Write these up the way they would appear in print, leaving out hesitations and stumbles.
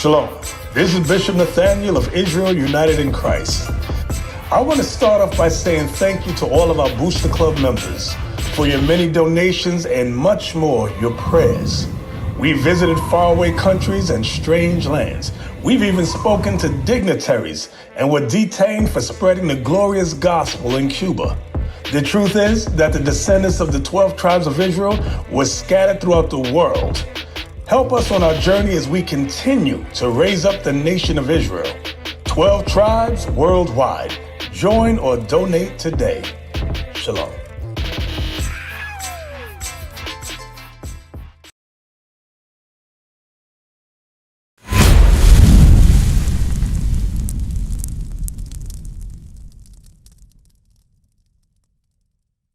Shalom. This is Bishop Nathaniel of Israel United in Christ. I want to start off by saying thank you to all of our Booster Club members for your many donations and much more, your prayers. We visited faraway countries and strange lands. We've even spoken to dignitaries and were detained for spreading the glorious gospel in Cuba. The truth is that the descendants of the 12 tribes of Israel were scattered throughout the world. Help us on our journey as we continue to raise up the nation of Israel. 12 tribes worldwide. Join or donate today. Shalom.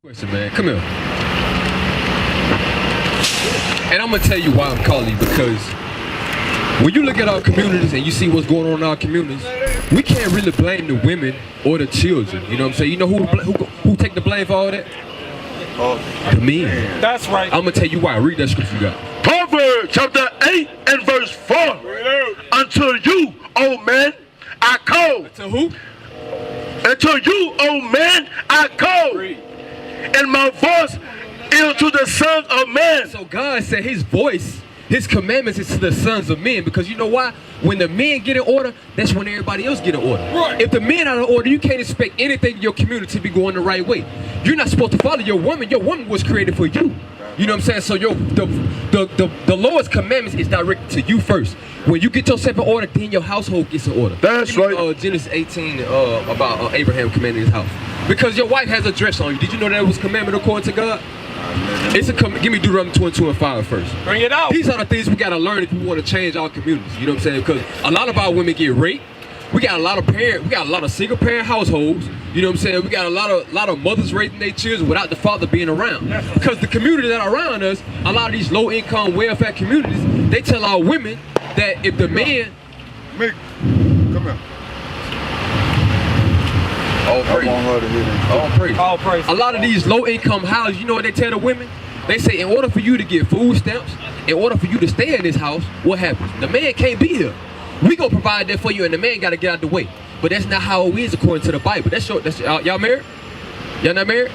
Question, man. Come here. And I'm gonna tell you why I'm calling you, because when you look at our communities and you see what's going on in our communities, we can't really blame the women or the children. You know what I'm saying? You know who take the blame for all that? The men. That's right. I'm gonna tell you why. Read that scripture you got. Proverbs chapter 8 and verse 4. Until you, O man, I call. Until who? Until you, O man, I call. And my voice is to the sons of men. So God said his voice, his commandments is to the sons of men, because you know why? When the men get in order, that's when everybody else get in order. Right. If the men are in order, you can't expect anything in your community to be going the right way. You're not supposed to follow your woman. Your woman was created for you. You know what I'm saying? So the Lord's commandments is directed to you first. When you get yourself in order, then your household gets in order. That's right. Genesis 18 about Abraham commanding his house. Because your wife has a dress on you. Did you know that it was commandment according to God? It's a give me Deuteronomy 22 and 5 first. Bring it out. These are the things we gotta learn if we want to change our communities. You know what I'm saying? Because a lot of our women get raped. We got a lot of single parent households. You know what I'm saying? We got a lot of mothers raising their children without the father being around. Because the community that are around us, a lot of these low income welfare communities, they tell our women that if the man Come here. all praise. I want her to hear this. All praise. All praise. A lot of these low-income houses, you know what they tell the women? They say, in order for you to get food stamps, in order for you to stay in this house, what happens? The man can't be here. We gonna provide that for you, and the man gotta get out the way. But that's not how it is according to the Bible. Y'all married? Y'all not married?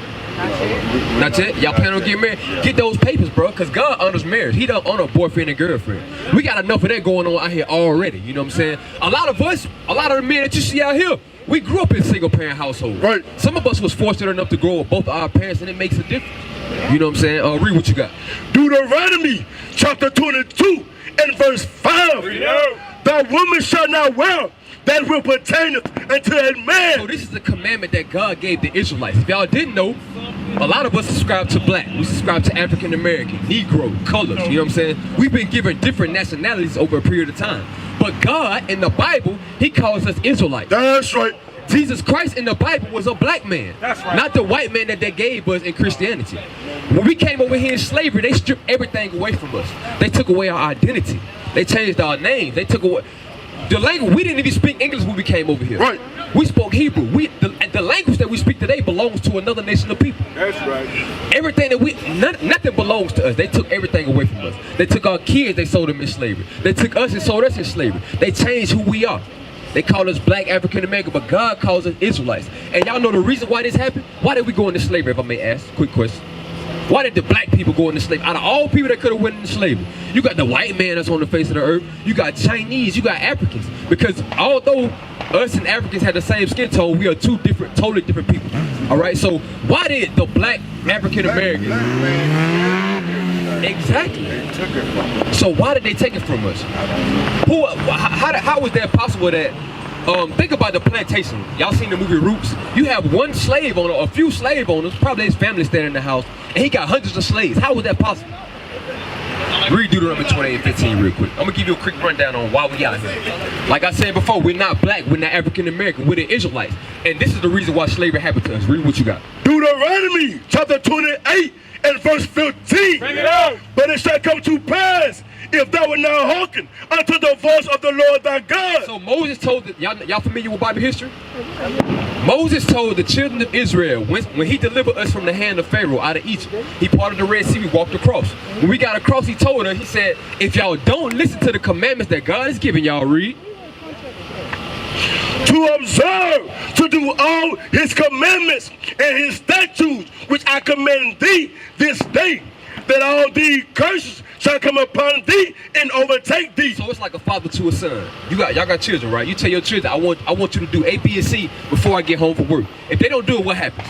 Not yet. Y'all plan on getting married? Get those papers, bro, because God honors marriage. He don't honor boyfriend and girlfriend. We got enough of that going on out here already. You know what I'm saying? A lot of the men that you see out here, we grew up in single parent households. Right. Some of us was fortunate enough to grow with both our parents, and it makes a difference. You know what I'm saying? Read what you got. Deuteronomy chapter 22 and verse 5. The woman shall not wear that will pertaineth unto a man. So this is the commandment that God gave the Israelites. If y'all didn't know, a lot of us subscribe to black. We subscribe to African American, Negro, colors. You know what I'm saying? We've been given different nationalities over a period of time. But God, in the Bible, he calls us Israelites. That's right. Jesus Christ in the Bible was a black man. That's right. Not the white man that they gave us in Christianity. When we came over here in slavery, they stripped everything away from us. They took away our identity. They changed our names. They took away the language. We didn't even speak English when we came over here. Right. We spoke Hebrew. The language that we speak today belongs to another nation of people. That's right. Everything that nothing belongs to us. They took everything away from us. They took our kids, they sold them in slavery. They took us and sold us in slavery. They changed who we are. They call us black African American, but God calls us Israelites. And y'all know the reason why this happened? Why did we go into slavery, if I may ask? Quick question. Why did the black people go into slavery? Out of all people that could have went into slavery, you got the white man that's on the face of the earth, you got Chinese, you got Africans. Because although us and Africans had the same skin tone, we are two totally different people. All right, so why did the black African Americans? Exactly. So why did they take it from us? How was that possible that, think about the plantation. Y'all seen the movie Roots? You have one slave owner, a few slave owners, probably his family standing in the house, and he got hundreds of slaves. How was that possible? Read Deuteronomy 28 and 15 real quick. I'm gonna give you a quick rundown on why we out here. Like I said before, we're not black, we're not African American, we're the Israelites. And this is the reason why slavery happened to us. Read what you got. Deuteronomy chapter 28 and verse 15. Bring it out. But it shall come to pass, if thou wert not hearken unto the voice of the Lord thy God. So Moses told, y'all familiar with Bible history? Moses told the children of Israel, when he delivered us from the hand of Pharaoh out of Egypt, he parted the Red Sea, we walked across. When we got across, he told us, he said, if y'all don't listen to the commandments that God has given y'all, read. To observe, to do all his commandments and his statutes, which I command thee this day, that all these curses shall come upon thee and overtake thee. So it's like a father to a son. Y'all got children, right? You tell your children, I want you to do A, B, and C before I get home from work. If they don't do it, what happens?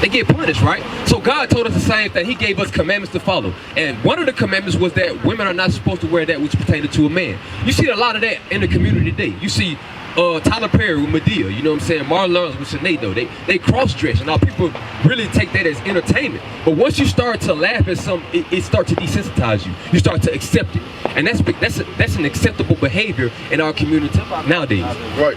They get punished, right? So God told us the same thing. He gave us commandments to follow. And one of the commandments was that women are not supposed to wear that which pertains to a man. You see a lot of that in the community today. You see Tyler Perry with Medea, you know what I'm saying? Marlon Lawrence with Sinead, though. They cross-dress, and now people really take that as entertainment. But once you start to laugh at something, it starts to desensitize you. You start to accept it. And that's an acceptable behavior in our community nowadays. Right.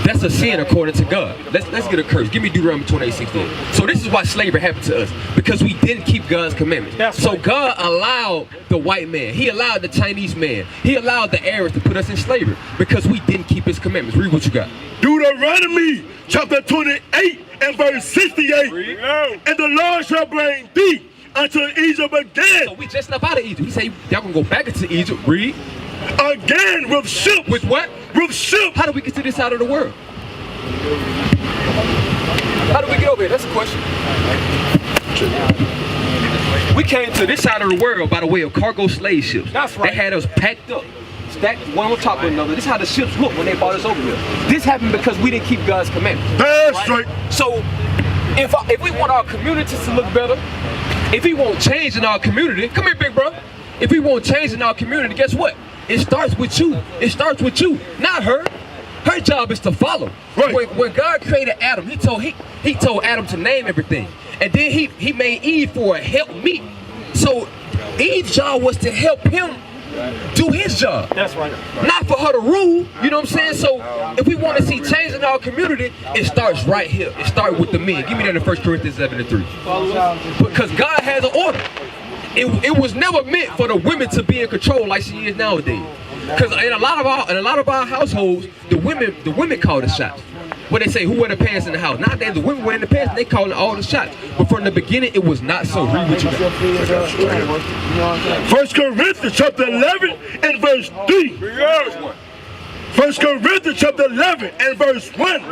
That's a sin according to God. Let's get a curse. Give me Deuteronomy 28:16. So this is why slavery happened to us, because we didn't keep God's commandments. So God allowed the white man, he allowed the Chinese man, he allowed the Arabs to put us in slavery because we didn't keep his commandments. Read what you got. Deuteronomy chapter 28 and verse 68. And the Lord shall bring thee unto Egypt again. So we just left out of Egypt. He said y'all gonna go back into Egypt. Read. Again with ships. With what? With ships. How do we get to this side of the world? How do we get over here? That's a question. We came to this side of the world by the way of cargo slave ships. That's right. They had us packed up, stacked one on top of another. This is how the ships look when they brought us over here. This happened because we didn't keep God's commandments. That's right. So if we want our communities to look better, if we want change in our community, come here, big bro. If we want change in our community, guess what? It starts with you. It starts with you, not her. Her job is to follow. Right. When God created Adam, he told Adam to name everything. And then he made Eve for a help me. So Eve's job was to help him do his job. That's right. Not for her to rule, you know what I'm saying? So if we want to see change in our community, it starts right here. It starts with the men. Give me that in 1 Corinthians 7:3. Because God has an order. It was never meant for the women to be in control like she is nowadays. Because in a lot of our households, the women call the shots. When they say who wear the pants in the house, nowadays the women wearing the pants, they calling all the shots. But from the beginning, it was not so. Read what you got. 1 Corinthians chapter 11 and verse 3. 1 Corinthians chapter 11 and verse 1.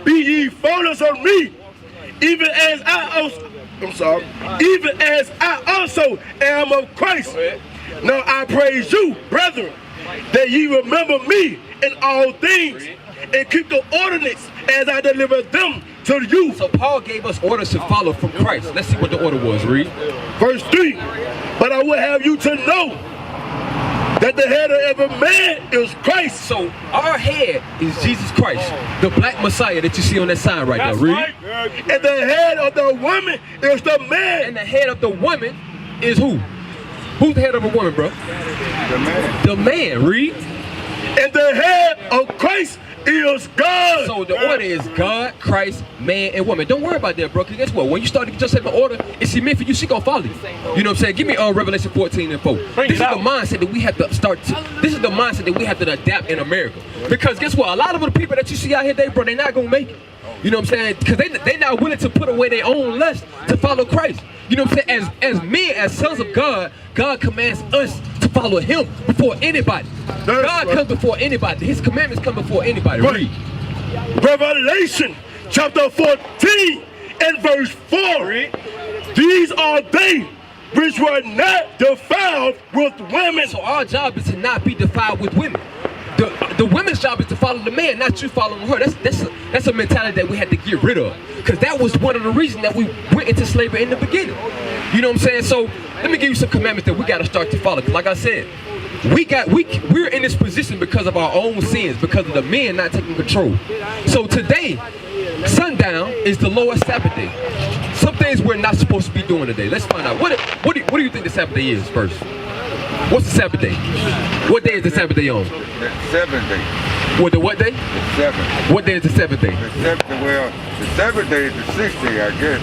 Be ye followers of me, even as I also am of Christ. Now I praise you, brethren, that ye remember me in all things, and keep the ordinance as I deliver them to you. So Paul gave us orders to follow from Christ. Let's see what the order was. Read. Verse 3. But I will have you to know that the head of every man is Christ. So our head is Jesus Christ, the black Messiah that you see on that sign right there. Read. Right. And the head of the woman is the man. And the head of the woman is who? Who's the head of a woman, bro? The man. The man. Read. And the head of Christ is God. So the order is God, Christ, man, and woman. Don't worry about that, bro. Because guess what? When you start to just have an order, it's meant for you. She gonna follow you. You know what I'm saying? Give me Revelation 14 and 4. This is the mindset that we have to start. This is the mindset that we have to adapt in America. Because guess what? A lot of the people that you see out here today, bro, they're not gonna make it. You know what I'm saying? Because they're not willing to put away their own lust to follow Christ. You know what I'm saying? As men, as sons of God, God commands us to follow him before anybody. God comes before anybody. His commandments come before anybody. Read. Revelation chapter 14 and verse 4. These are they which were not defiled with women. So our job is to not be defiled with women. The women's job is to follow the man, not you following her. That's a mentality that we had to get rid of, because that was one of the reasons that we went into slavery in the beginning. You know what I'm saying? So let me give you some commandments that we got to start to follow. Because like I said, we're in this position because of our own sins, because of the men not taking control. So today, sundown is the Lord's Sabbath day. Some things we're not supposed to be doing today. Let's find out. What do you think the Sabbath day is first? What's the Sabbath day? What day is the Sabbath day on? The 7th day. What the what day? The 7th. What day is the 7th day? The 7th, well, the 7th day is the 6th day, I guess.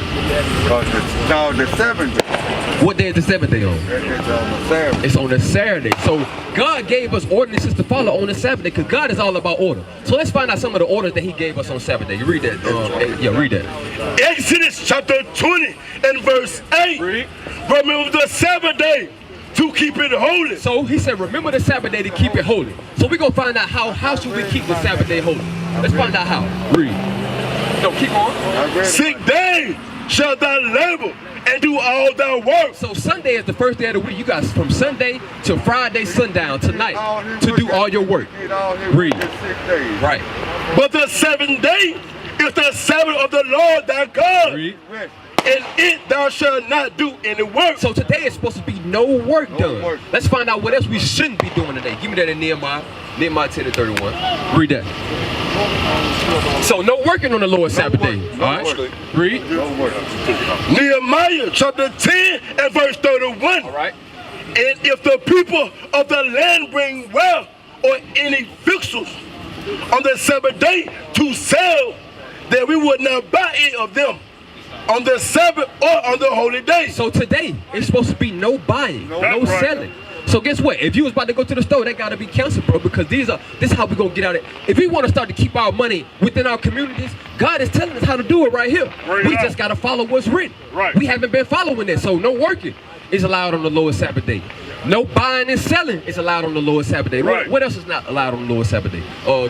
Because the 7th day. What day is the 7th day on? It's on the Saturday. It's on a Saturday. So God gave us ordinances to follow on the Sabbath day because God is all about order. So let's find out some of the orders that He gave us on Sabbath day. You read that. Yeah, read that. Exodus chapter 20 and verse 8. Read. Remember the Sabbath day to keep it holy. So He said, remember the Sabbath day to keep it holy. So we're going to find out how should we keep the Sabbath day holy. Let's find out how. Read. No, keep on. 6 days shall thou labor and do all thy work. So Sunday is the first day of the week. You got from Sunday to Friday sundown tonight to do all your work. Read. Right. But the 7th day is the Sabbath of the Lord thy God. Read. In it thou shalt not do any work. So today is supposed to be no work done. work. Let's find out what else we shouldn't be doing today. Give me that in Nehemiah 10 and 31. Read that. So no working on the Lord's Sabbath day. All right. Read. Nehemiah chapter 10 and verse 31. All right. And if the people of the land bring wealth or any victuals on the Sabbath day to sell, then we would not buy any of them on the Sabbath or on the holy day. So today it's supposed to be no buying, no selling. So guess what? If you was about to go to the store, that gotta be canceled, bro, because this is how we gonna get out of it. If we want to start to keep our money within our communities, God is telling us how to do it right here. We just gotta follow what's written. Right. We haven't been following it, so no working is allowed on the Lord's Sabbath day. No buying and selling is allowed on the Lord's Sabbath day. Right. What else is not allowed on the Lord's Sabbath day?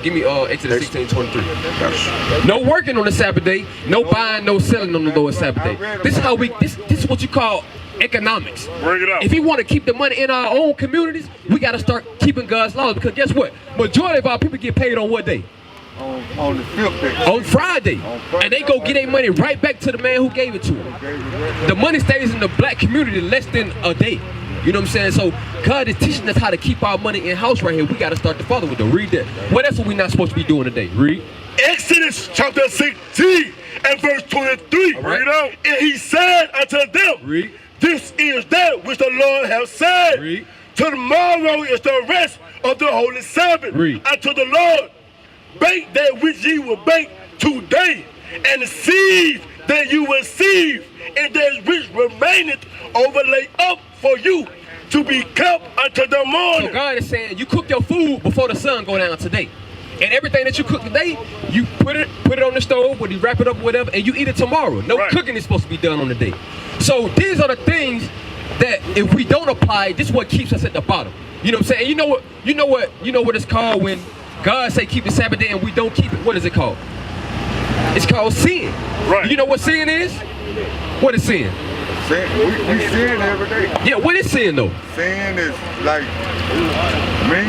Give me Exodus 16:23. No working on the Sabbath day. No buying, no selling on the Lord's Sabbath day. This is how this is what you call economics. Bring it out. If we want to keep the money in our own communities, we got to start keeping God's laws, because guess what? Majority of our people get paid on what day? On the 5th day. On Friday. And they go get their money right back to the man who gave it to them. The money stays in the black community less than a day. You know what I'm saying? So God is teaching us how to keep our money in house right here. We got to start to follow with them. Read that. Well, that's what we're not supposed to be doing today. Read. Exodus chapter 16 and verse 23. Right. Read out. And he said unto them, Read. this is that which the Lord hath said. Read. Tomorrow is the rest of the holy Sabbath. Read. Unto the Lord, bake that which ye will bake today, and sieve that you will sieve, and that which remaineth overlay up for you to be kept unto the morning. So God is saying, you cook your food before the sun go down today. And everything that you cook today, you put it on the stove, or you wrap it up, or whatever, and you eat it tomorrow. No cooking is supposed to be done on the day. So these are the things that if we don't apply, this is what keeps us at the bottom. You know what I'm saying? You know what it's called when God say keep the Sabbath day and we don't keep it. What is it called? It's called sin. Right. You know what sin is? What is sin? We sin every day. Yeah, what is sin though? Sin is like me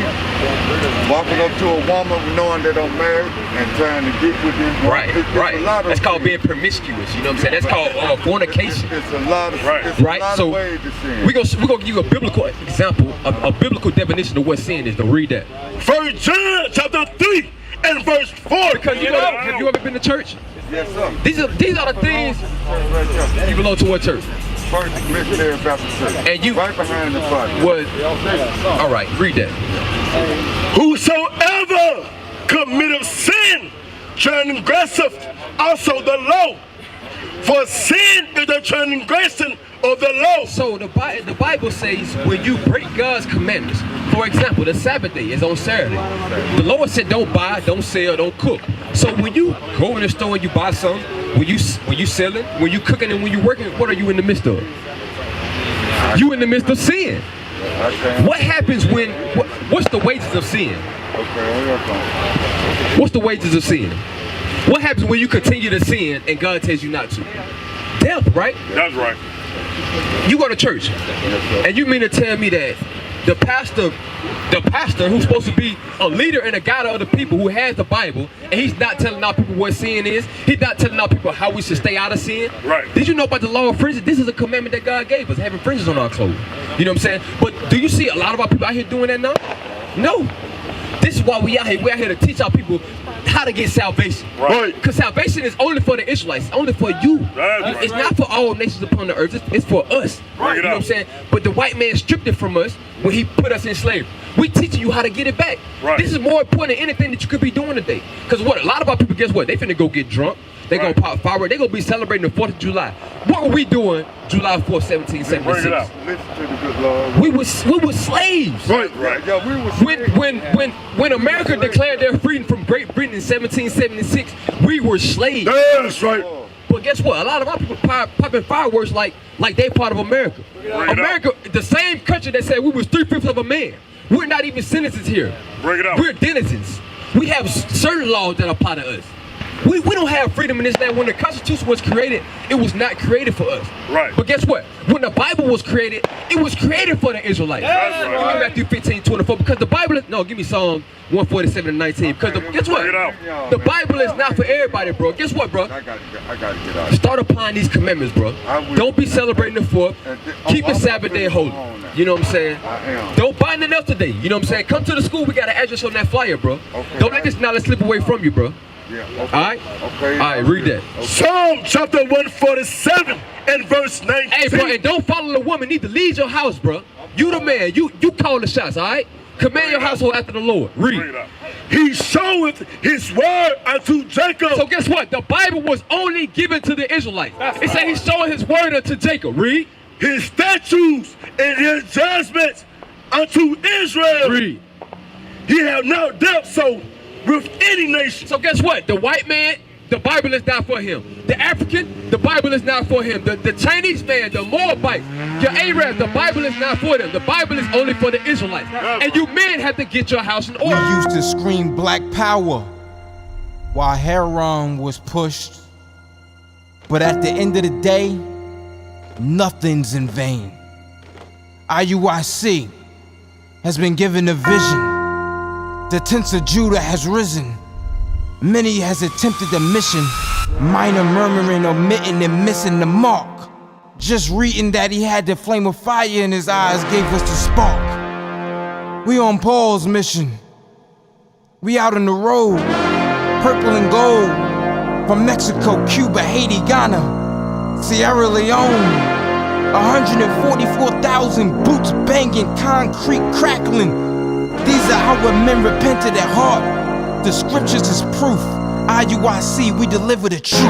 walking up to a woman knowing they don't marry and trying to get with this woman. Right, It's right. a lot of That's called things. being promiscuous. You know what I'm saying? That's called fornication. It's a lot of, it's Right. a lot So of ways to sin. we're gonna give you a biblical example, a biblical definition of what sin is. To read that. 1 John chapter 3 and verse 4. Because have you ever been to church? Yes, sir. These are the things. You belong to what church? First Missionary Baptist Church. And you right behind the project. was all right. Read that. Whosoever committeth sin transgresseth also the law. For sin is the transgression of the law. So the Bible says when you break God's commandments, for example, the Sabbath day is on Saturday. The Lord said don't buy, don't sell, don't cook. So when you go in the store and you buy something, when you selling, when you cooking, and when you working, what are you in the midst of? You in the midst of sin. What happens when? What's the wages of sin? What's the wages of sin? What happens when you continue to sin and God tells you not to? Death, right? That's right. You go to church, and you mean to tell me that the pastor who's supposed to be a leader and a guide of the people, who has the Bible, and he's not telling our people what sin is, he's not telling our people how we should stay out of sin? Right. Did you know about the law of fringes? This is a commandment that God gave us, having fringes on our clothes. You know what I'm saying? But do you see a lot of our people out here doing that now? No. This is why we out here. We out here to teach our people how to get salvation. Right. Because salvation is only for the Israelites, only for you. Right. It's not for all nations upon the earth. It's for us. Bring it You know out. what I'm saying? But the white man stripped it from us when he put us in slavery. We teaching you how to get it back. Right. This is more important than anything that you could be doing today. Because what? A lot of our people, guess what? They finna go get drunk. They Right. gonna pop fireworks. They gonna be celebrating the 4th of July. What were we doing July 4th, Bring it 1776? out. Listen to the good Lord. We was slaves. Right. Yeah, we was When America declared their freedom from Great Britain in 1776, we were slaves. That's right. But guess what? A lot of our people popping fireworks like they part of America. it America, the same country that said we was 3/5 of a man. We're not even citizens here. Bring it out. We're denizens. We have certain laws that apply to us. We don't have freedom in this land. When the Constitution was created, it was not created for us. Right. But guess what? When the Bible was created, it was created for the Israelites. That's right. Give me Matthew 15:24, because the Bible is, no, give me Psalm 147:19. Because guess what? Bring it out. The Bible is not for everybody, bro. Guess what, bro? I gotta get out. Start applying these commandments, bro. I will. Don't be celebrating the 4th. Keep the Sabbath day holy. You know what I'm saying? I am. Don't buy nothing else today. You know what I'm saying? Come to the school. We got an address on that flyer, bro. Okay. Don't let this knowledge slip away from you, bro. Yeah. All right? Okay. All right, read that. Psalm chapter 147 and verse 19. Hey, bro, and don't follow the woman. Need to leave your house, bro. You the man. You call the shots, all right? Command your household after the Lord. Bring Read. it out. He showeth his word unto Jacob. So guess what? The Bible was only given to the Israelites. It said he's showing his word unto Jacob. Read. His statutes and his judgments unto Israel. Read. He have not dealt so with any nation. So guess what? The white man, the Bible is not for him. The African, the Bible is not for him. The Chinese man, the Moabite, your Arabs, the Bible is not for them. The Bible is only for the Israelites. And you men have to get your house in We order. used to scream black power while Heron was pushed. But at the end of the day, nothing's in vain. IUIC has been given a vision. The tents of Judah has risen. Many has attempted the mission. Minor murmuring, omitting, and missing the mark. Just reading that he had the flame of fire in his eyes gave us the spark. We on Paul's mission. We out on the road. Purple and gold. From Mexico, Cuba, Haiti, Ghana, Sierra Leone. 144,000 boots banging, concrete crackling. These are our men repented at heart. The scriptures is proof. IUIC, we deliver the truth.